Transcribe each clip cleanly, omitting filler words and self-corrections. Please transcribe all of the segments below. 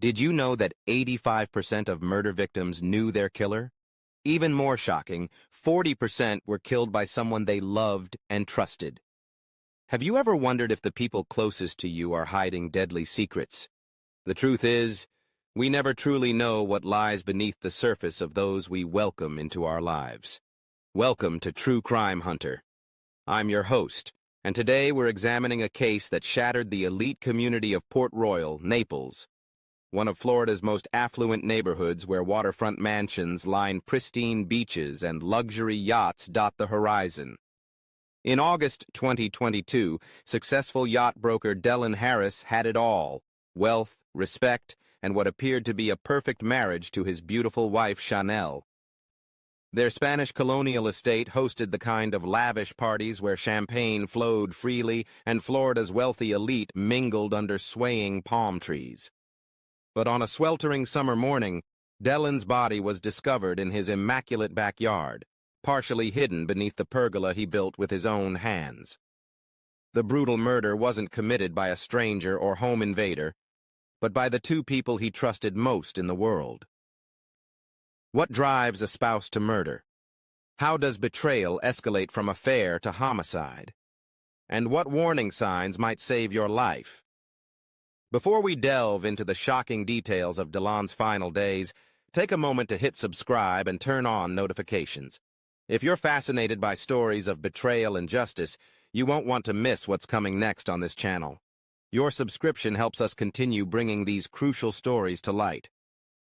Did you know that 85% of murder victims knew their killer? Even more shocking, 40% were killed by someone they loved and trusted. Have you ever wondered if the people closest to you are hiding deadly secrets? The truth is, we never truly know what lies beneath the surface of those we welcome into our lives. Welcome to True Crime Hunter. I'm your host, and today we're examining a case that shattered the elite community of Port Royal, Naples, one of Florida's most affluent neighborhoods where waterfront mansions line pristine beaches and luxury yachts dot the horizon. In August 2022, successful yacht broker Dylan Harris had it all: wealth, respect, and what appeared to be a perfect marriage to his beautiful wife Chanel. Their Spanish colonial estate hosted the kind of lavish parties where champagne flowed freely and Florida's wealthy elite mingled under swaying palm trees. But on a sweltering summer morning, Dylan's body was discovered in his immaculate backyard, partially hidden beneath the pergola he built with his own hands. The brutal murder wasn't committed by a stranger or home invader, but by the two people he trusted most in the world. What drives a spouse to murder? How does betrayal escalate from affair to homicide? And what warning signs might save your life? Before we delve into the shocking details of Dylan's final days, take a moment to hit subscribe and turn on notifications. If you're fascinated by stories of betrayal and justice, you won't want to miss what's coming next on this channel. Your subscription helps us continue bringing these crucial stories to light.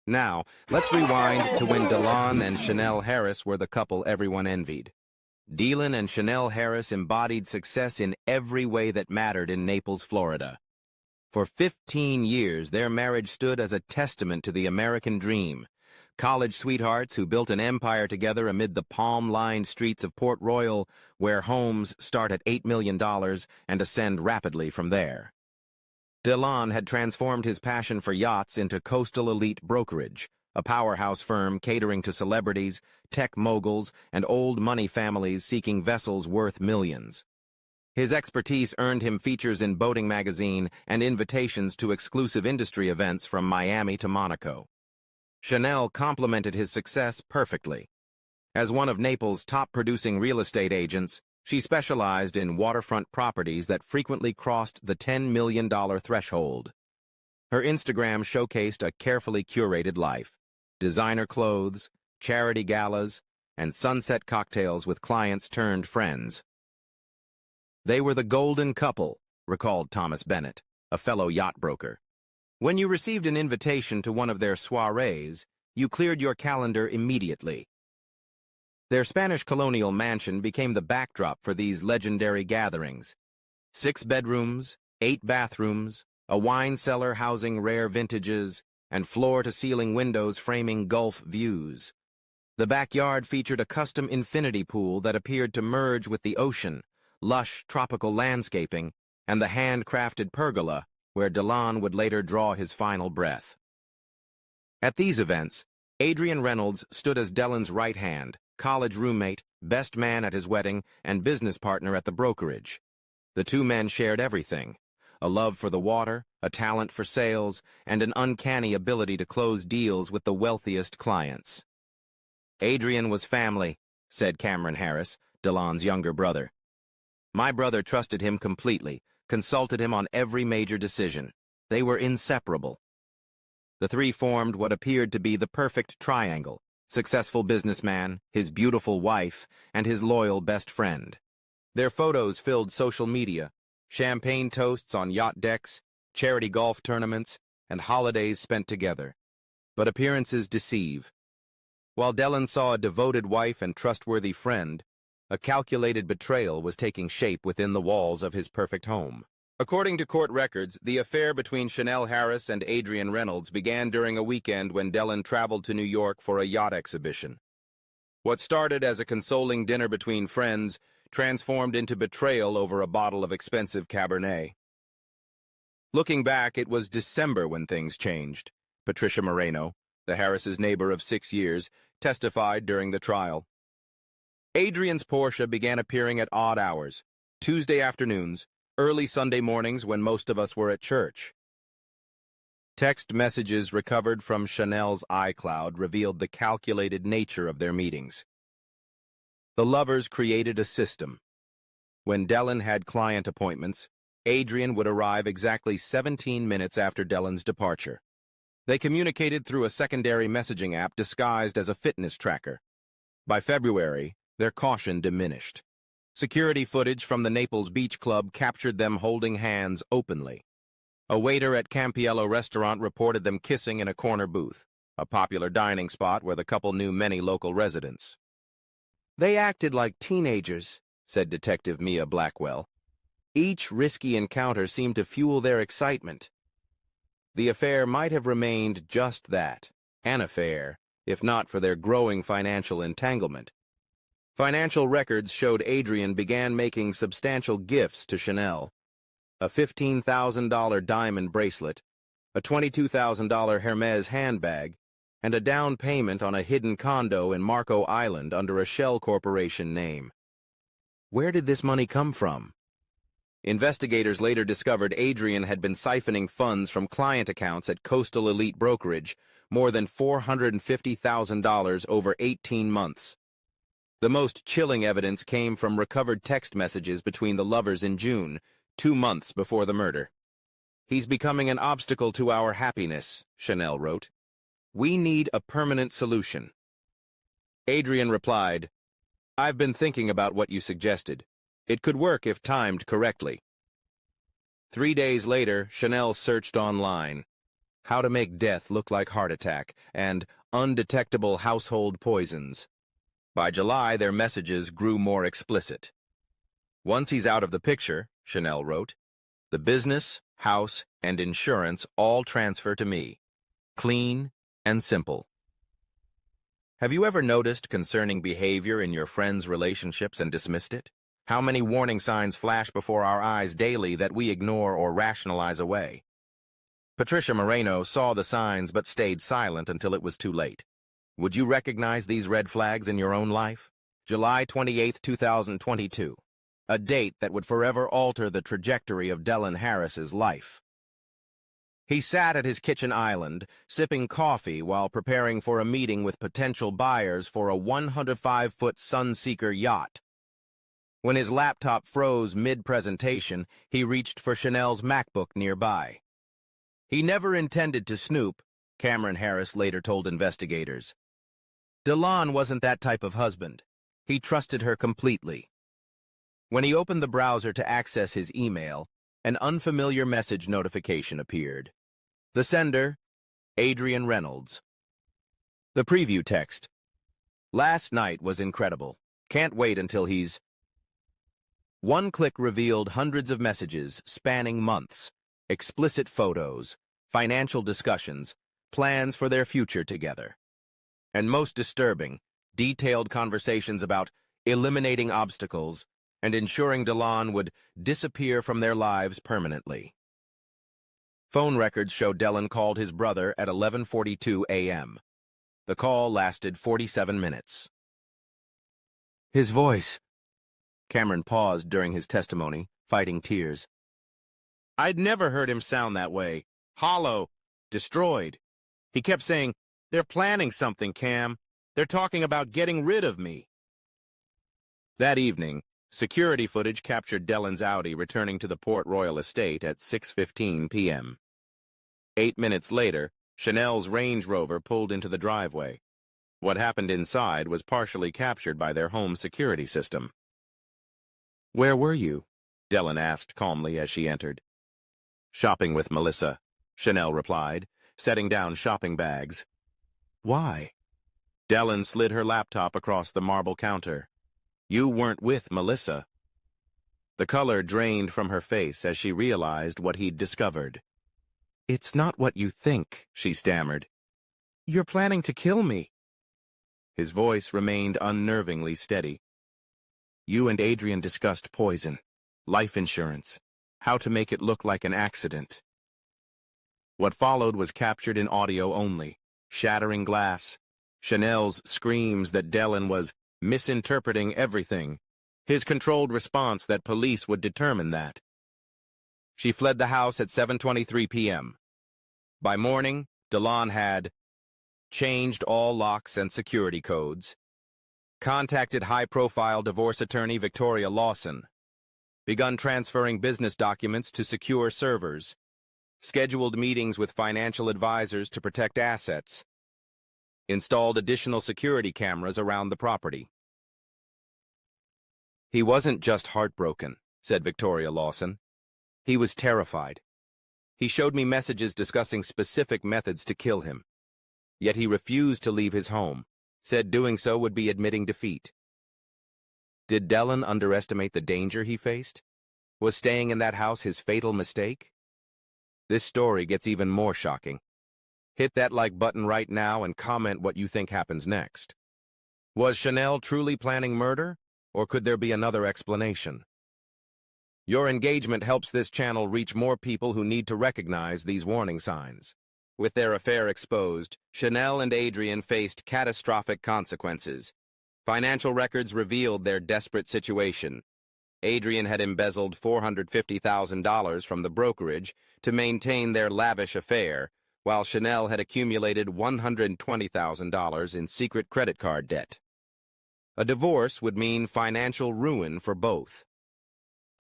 Now, let's rewind to when Dylan and Chanel Harris were the couple everyone envied. Dylan and Chanel Harris embodied success in every way that mattered in Naples, Florida. For 15 years, their marriage stood as a testament to the American dream. College sweethearts who built an empire together amid the palm-lined streets of Port Royal, where homes start at $8 million and ascend rapidly from there. Dylan had transformed his passion for yachts into coastal elite brokerage, a powerhouse firm catering to celebrities, tech moguls, and old money families seeking vessels worth millions. His expertise earned him features in Boating Magazine and invitations to exclusive industry events from Miami to Monaco. Chanel complemented his success perfectly. As one of Naples' top-producing real estate agents, she specialized in waterfront properties that frequently crossed the $10 million threshold. Her Instagram showcased a carefully curated life: designer clothes, charity galas, and sunset cocktails with clients turned friends. They were the golden couple, recalled Thomas Bennett, a fellow yacht broker. When you received an invitation to one of their soirees, you cleared your calendar immediately. Their Spanish colonial mansion became the backdrop for these legendary gatherings. 6 bedrooms, 8 bathrooms, a wine cellar housing rare vintages, and floor-to-ceiling windows framing Gulf views. The backyard featured a custom infinity pool that appeared to merge with the ocean, lush tropical landscaping, and the handcrafted pergola where Dylan would later draw his final breath. At these events, Adrian Reynolds stood as Dylan's right hand, college roommate, best man at his wedding, and business partner at the brokerage. The two men shared everything: a love for the water, a talent for sales, and an uncanny ability to close deals with the wealthiest clients. Adrian was family, said Cameron Harris, Dylan's younger brother. My brother trusted him completely, consulted him on every major decision. They were inseparable. The three formed what appeared to be the perfect triangle: successful businessman, his beautiful wife, and his loyal best friend. Their photos filled social media: champagne toasts on yacht decks, charity golf tournaments, and holidays spent together. But appearances deceive. While Dylan saw a devoted wife and trustworthy friend, a calculated betrayal was taking shape within the walls of his perfect home. According to court records, the affair between Chanel Harris and Adrian Reynolds began during a weekend when Dylan traveled to New York for a yacht exhibition. What started as a consoling dinner between friends transformed into betrayal over a bottle of expensive Cabernet. Looking back, it was December when things changed. Patricia Moreno, the Harris' neighbor of 6 years, testified during the trial. Adrian's Porsche began appearing at odd hours: Tuesday afternoons, early Sunday mornings when most of us were at church. Text messages recovered from Chanel's iCloud revealed the calculated nature of their meetings. The lovers created a system. When Dellen had client appointments, Adrian would arrive exactly 17 minutes after Dellen's departure. They communicated through a secondary messaging app disguised as a fitness tracker. By February, their caution diminished. Security footage from the Naples Beach Club captured them holding hands openly. A waiter at Campiello restaurant reported them kissing in a corner booth, a popular dining spot where the couple knew many local residents. "They acted like teenagers," said Detective Mia Blackwell. "Each risky encounter seemed to fuel their excitement." The affair might have remained just that, an affair, if not for their growing financial entanglement. Financial records showed Adrian began making substantial gifts to Chanel. A $15,000 diamond bracelet, a $22,000 Hermes handbag, and a down payment on a hidden condo in Marco Island under a shell corporation name. Where did this money come from? Investigators later discovered Adrian had been siphoning funds from client accounts at Coastal Elite Brokerage, more than $450,000 over 18 months. The most chilling evidence came from recovered text messages between the lovers in June, 2 months before the murder. "He's becoming an obstacle to our happiness," Chanel wrote. "We need a permanent solution." Adrian replied, "I've been thinking about what you suggested. It could work if timed correctly." 3 days later, Chanel searched online. "How to make death look like heart attack," and "undetectable household poisons." By July, their messages grew more explicit. "Once he's out of the picture," Chanel wrote, "the business, house, and insurance all transfer to me. Clean and simple." Have you ever noticed concerning behavior in your friends' relationships and dismissed it? How many warning signs flash before our eyes daily that we ignore or rationalize away? Patricia Moreno saw the signs but stayed silent until it was too late. Would you recognize these red flags in your own life? July 28, 2022. A date that would forever alter the trajectory of Dellen Harris's life. He sat at his kitchen island, sipping coffee while preparing for a meeting with potential buyers for a 105-foot Sunseeker yacht. When his laptop froze mid-presentation, he reached for Chanel's MacBook nearby. He never intended to snoop, Cameron Harris later told investigators. Dellen wasn't that type of husband. He trusted her completely. When he opened the browser to access his email, an unfamiliar message notification appeared. The sender, Adrian Reynolds. The preview text. "Last night was incredible. Can't wait until he's..." One click revealed hundreds of messages spanning months, explicit photos, financial discussions, plans for their future together. And most disturbing, detailed conversations about eliminating obstacles and ensuring Dellen would disappear from their lives permanently. Phone records show Dellen called his brother at 11:42 a.m. The call lasted 47 minutes. "His voice..." Cameron paused during his testimony, fighting tears. "I'd never heard him sound that way. Hollow. Destroyed. He kept saying, 'They're planning something, Cam. They're talking about getting rid of me.'" That evening, security footage captured Dellen's Audi returning to the Port Royal estate at 6:15 p.m. 8 minutes later, Chanel's Range Rover pulled into the driveway. What happened inside was partially captured by their home security system. "Where were you?" Dellen asked calmly as she entered. "Shopping with Melissa," Chanel replied, setting down shopping bags. "Why?" Dellen slid her laptop across the marble counter. "You weren't with Melissa." The color drained from her face as she realized what he'd discovered. "It's not what you think," she stammered. "You're planning to kill me." His voice remained unnervingly steady. "You and Adrian discussed poison, life insurance, how to make it look like an accident." What followed was captured in audio only, shattering glass, Chanel's screams that Dellen was misinterpreting everything, his controlled response that police would determine that. She fled the house at 7:23 p.m. By morning, DeLon had changed all locks and security codes, contacted high-profile divorce attorney Victoria Lawson, begun transferring business documents to secure servers, scheduled meetings with financial advisors to protect assets, installed additional security cameras around the property. He wasn't just heartbroken, said Victoria Lawson. He was terrified. He showed me messages discussing specific methods to kill him. Yet he refused to leave his home, said doing so would be admitting defeat. Did Dellen underestimate the danger he faced? Was staying in that house his fatal mistake? This story gets even more shocking. Hit that like button right now and comment what you think happens next. Was Chanel truly planning murder, or could there be another explanation? Your engagement helps this channel reach more people who need to recognize these warning signs. With their affair exposed, Chanel and Adrian faced catastrophic consequences. Financial records revealed their desperate situation. Adrian had embezzled $450,000 from the brokerage to maintain their lavish affair, while Chanel had accumulated $120,000 in secret credit card debt. A divorce would mean financial ruin for both.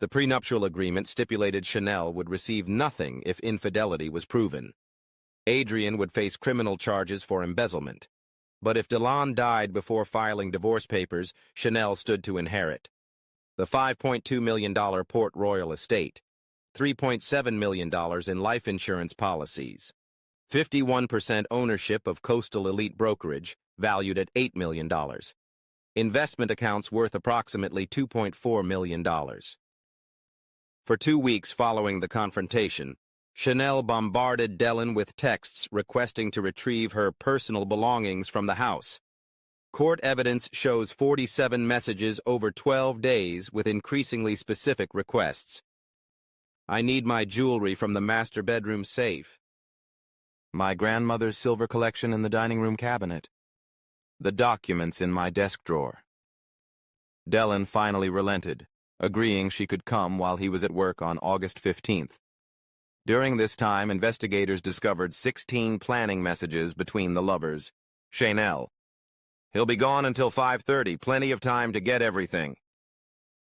The prenuptial agreement stipulated Chanel would receive nothing if infidelity was proven. Adrian would face criminal charges for embezzlement. But if DeLon died before filing divorce papers, Chanel stood to inherit the $5.2 million Port Royal estate, $3.7 million in life insurance policies, 51% ownership of Coastal Elite Brokerage, valued at $8 million, investment accounts worth approximately $2.4 million. For 2 weeks following the confrontation, Chanel bombarded Dellen with texts requesting to retrieve her personal belongings from the house. Court evidence shows 47 messages over 12 days with increasingly specific requests. I need my jewelry from the master bedroom safe. My grandmother's silver collection in the dining room cabinet. The documents in my desk drawer. Dellen finally relented, agreeing she could come while he was at work on August 15th. During this time, investigators discovered 16 planning messages between the lovers. Chanel: he'll be gone until 5:30, plenty of time to get everything.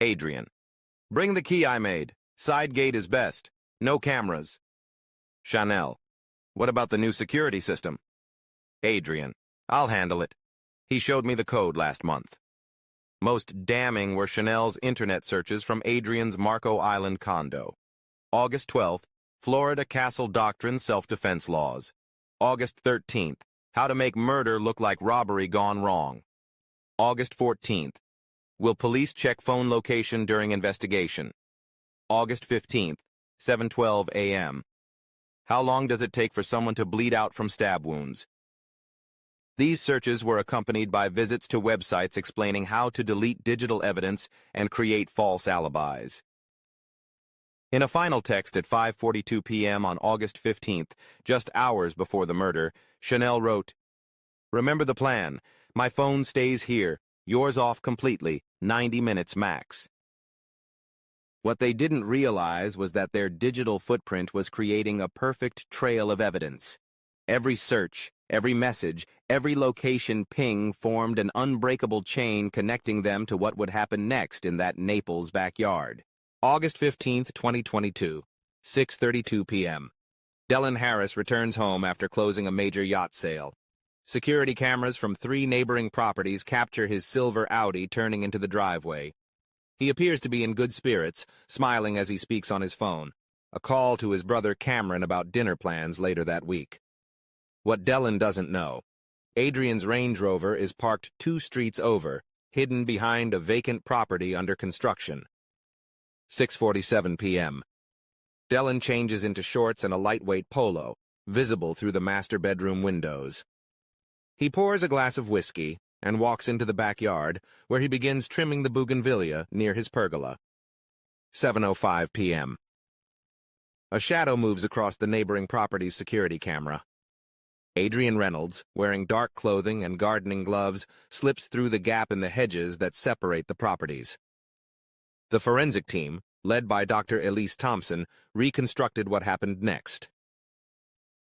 Adrian: bring the key I made. Side gate is best. No cameras. Chanel: what about the new security system? Adrian: I'll handle it. He showed me the code last month. Most damning were Chanel's internet searches from Adrian's Marco Island condo. August 12th, Florida Castle Doctrine self-defense laws. August 13th, how to make murder look like robbery gone wrong. August 14th, will police check phone location during investigation? August 15th, 7:12 a.m. How long does it take for someone to bleed out from stab wounds? These searches were accompanied by visits to websites explaining how to delete digital evidence and create false alibis. In a final text at 5:42 p.m. on August 15th, just hours before the murder, Chanel wrote, "Remember the plan. My phone stays here. Yours off completely. 90 minutes max." What they didn't realize was that their digital footprint was creating a perfect trail of evidence. Every search, every message, every location ping formed an unbreakable chain connecting them to what would happen next in that Naples backyard. August 15th, 2022, 6:32 p.m. Dellen Harris returns home after closing a major yacht sale. Security cameras from 3 neighboring properties capture his silver Audi turning into the driveway. He appears to be in good spirits, smiling as he speaks on his phone. A call to his brother Cameron about dinner plans later that week. What Dellen doesn't know: Adrian's Range Rover is parked 2 streets over, hidden behind a vacant property under construction. 6:47 p.m. Dellen changes into shorts and a lightweight polo, visible through the master bedroom windows. He pours a glass of whiskey and walks into the backyard, where he begins trimming the bougainvillea near his pergola. 7:05 p.m. A shadow moves across the neighboring property's security camera. Adrian Reynolds, wearing dark clothing and gardening gloves, slips through the gap in the hedges that separate the properties. The forensic team, led by Dr. Elise Thompson, reconstructed what happened next.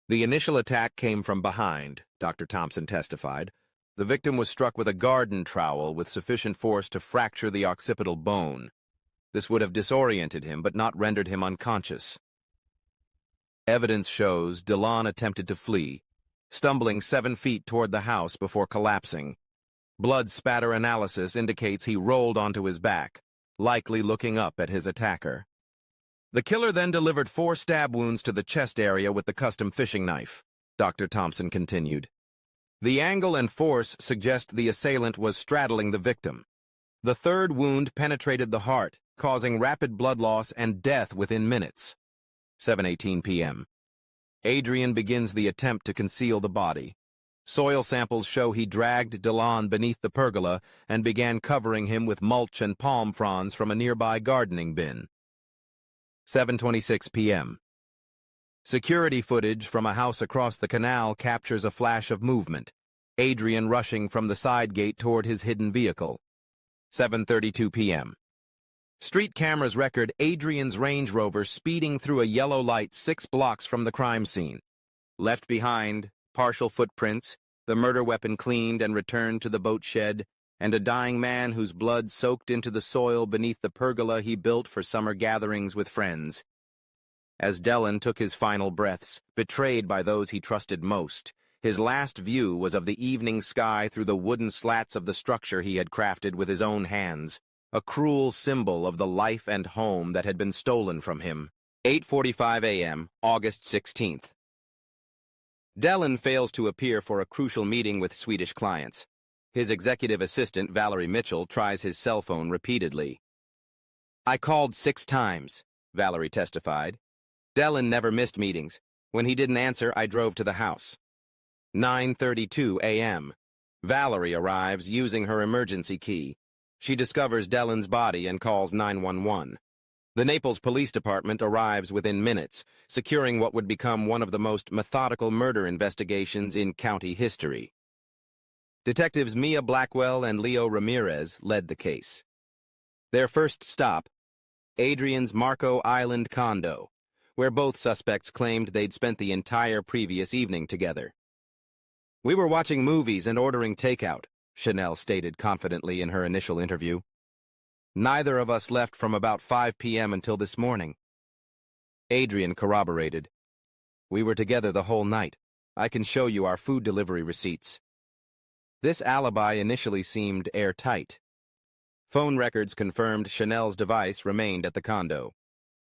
The initial attack came from behind, Dr. Thompson testified. The victim was struck with a garden trowel with sufficient force to fracture the occipital bone. This would have disoriented him, but not rendered him unconscious. Evidence shows DeLon attempted to flee, stumbling 7 feet toward the house before collapsing. Blood spatter analysis indicates he rolled onto his back, likely looking up at his attacker. The killer then delivered 4 stab wounds to the chest area with the custom fishing knife, Dr. Thompson continued. The angle and force suggest the assailant was straddling the victim. The 3rd wound penetrated the heart, causing rapid blood loss and death within minutes. 7:18 p.m. Adrian begins the attempt to conceal the body. Soil samples show he dragged DeLon beneath the pergola and began covering him with mulch and palm fronds from a nearby gardening bin. 7:26 p.m. Security footage from a house across the canal captures a flash of movement, Adrian rushing from the side gate toward his hidden vehicle. 7:32 p.m. Street cameras record Adrian's Range Rover speeding through a yellow light 6 blocks from the crime scene. Left behind, partial footprints, the murder weapon cleaned and returned to the boat shed, and a dying man whose blood soaked into the soil beneath the pergola he built for summer gatherings with friends. As Delon took his final breaths, betrayed by those he trusted most, his last view was of the evening sky through the wooden slats of the structure he had crafted with his own hands, a cruel symbol of the life and home that had been stolen from him. 8:45 a.m., August 16th. Delon fails to appear for a crucial meeting with Swedish clients. His executive assistant, Valerie Mitchell, tries his cell phone repeatedly. "I called 6 times," Valerie testified. "Delon never missed meetings. When he didn't answer, I drove to the house." 9:32 a.m. Valerie arrives using her emergency key. She discovers Delon's body and calls 911. The Naples Police Department arrives within minutes, securing what would become one of the most methodical murder investigations in county history. Detectives Mia Blackwell and Leo Ramirez led the case. Their first stop, Adrian's Marco Island condo, where both suspects claimed they'd spent the entire previous evening together. "We were watching movies and ordering takeout," Chanel stated confidently in her initial interview. "Neither of us left from about 5 p.m. until this morning." Adrian corroborated. "We were together the whole night. I can show you our food delivery receipts." This alibi initially seemed airtight. Phone records confirmed Chanel's device remained at the condo.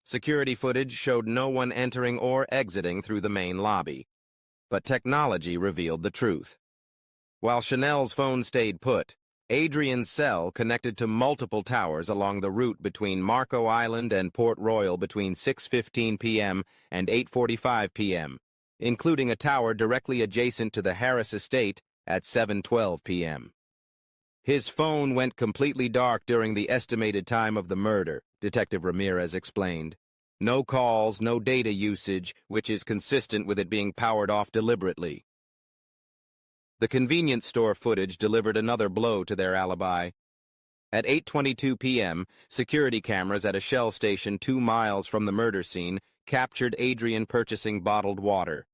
Security footage showed no one entering or exiting through the main lobby. But technology revealed the truth. While Chanel's phone stayed put, Adrian's cell connected to multiple towers along the route between Marco Island and Port Royal between 6:15 p.m. and 8:45 p.m., including a tower directly adjacent to the Harris estate at 7:12 p.m. His phone went completely dark during the estimated time of the murder, Detective Ramirez explained. No calls, no data usage, which is consistent with it being powered off deliberately. The convenience store footage delivered another blow to their alibi. At 8:22 p.m., security cameras at a Shell station 2 miles from the murder scene captured Adrian purchasing bottled water.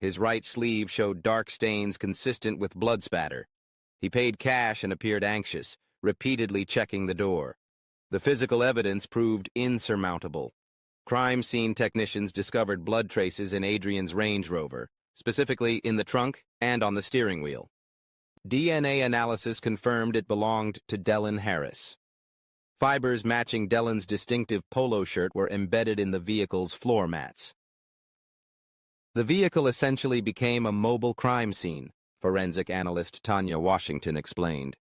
His right sleeve showed dark stains consistent with blood spatter. He paid cash and appeared anxious, repeatedly checking the door. The physical evidence proved insurmountable. Crime scene technicians discovered blood traces in Adrian's Range Rover, specifically in the trunk and on the steering wheel. DNA analysis confirmed it belonged to Delon Harris. Fibers matching Delon's distinctive polo shirt were embedded in the vehicle's floor mats. The vehicle essentially became a mobile crime scene, forensic analyst Tanya Washington explained.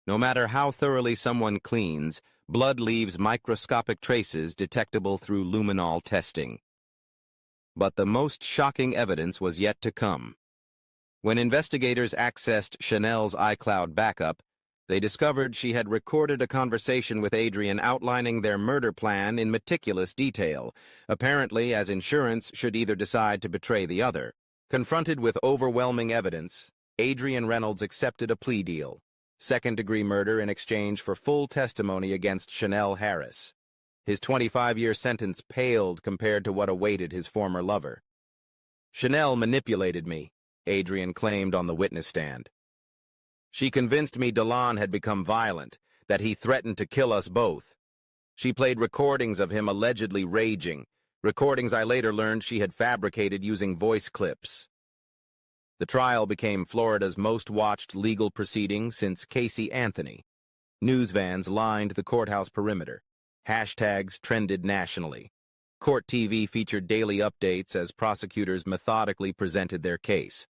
No matter how thoroughly someone cleans, blood leaves microscopic traces detectable through luminol testing. But the most shocking evidence was yet to come. When investigators accessed Chanel's iCloud backup, they discovered she had recorded a conversation with Adrian outlining their murder plan in meticulous detail, apparently as insurance should either decide to betray the other. Confronted with overwhelming evidence, Adrian Reynolds accepted a plea deal, second-degree murder in exchange for full testimony against Chanel Harris. His 25-year sentence paled compared to what awaited his former lover. Chanel manipulated me, Adrian claimed on the witness stand. She convinced me Delon had become violent, that he threatened to kill us both. She played recordings of him allegedly raging, recordings I later learned she had fabricated using voice clips. The trial became Florida's most-watched legal proceeding since Casey Anthony. News vans lined the courthouse perimeter. Hashtags trended nationally. Court TV featured daily updates as prosecutors methodically presented their case.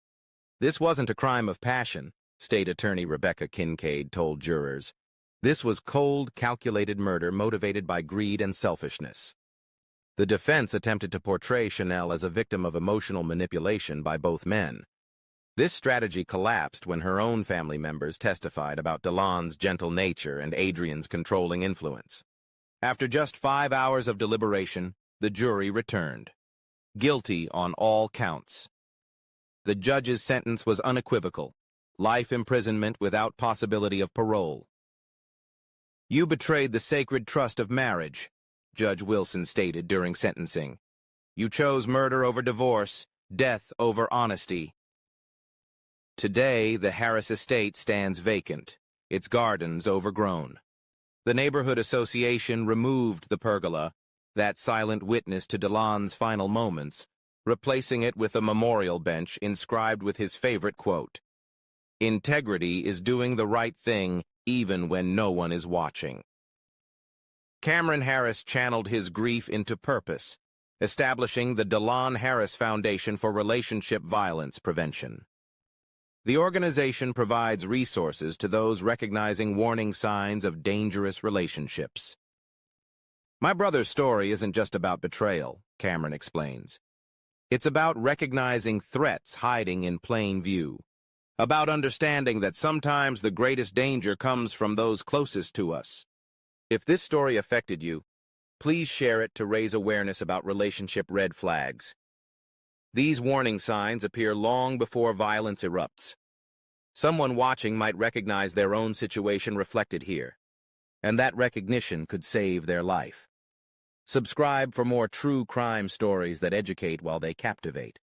This wasn't a crime of passion, State Attorney Rebecca Kincaid told jurors. This was cold, calculated murder motivated by greed and selfishness. The defense attempted to portray Chanel as a victim of emotional manipulation by both men. This strategy collapsed when her own family members testified about Delon's gentle nature and Adrian's controlling influence. After just 5 hours of deliberation, the jury returned. Guilty on all counts. The judge's sentence was unequivocal: life imprisonment without possibility of parole. "You betrayed the sacred trust of marriage," Judge Wilson stated during sentencing. "You chose murder over divorce, death over honesty." Today, the Harris estate stands vacant, its gardens overgrown. The neighborhood association removed the pergola, that silent witness to Delon's final moments, replacing it with a memorial bench inscribed with his favorite quote: "Integrity is doing the right thing even when no one is watching." Cameron Harris channeled his grief into purpose, establishing the Delon Harris Foundation for Relationship Violence Prevention. The organization provides resources to those recognizing warning signs of dangerous relationships. "My brother's story isn't just about betrayal," Cameron explains. "It's about recognizing threats hiding in plain view, about understanding that sometimes the greatest danger comes from those closest to us." If this story affected you, please share it to raise awareness about relationship red flags. These warning signs appear long before violence erupts. Someone watching might recognize their own situation reflected here, and that recognition could save their life. Subscribe for more true crime stories that educate while they captivate.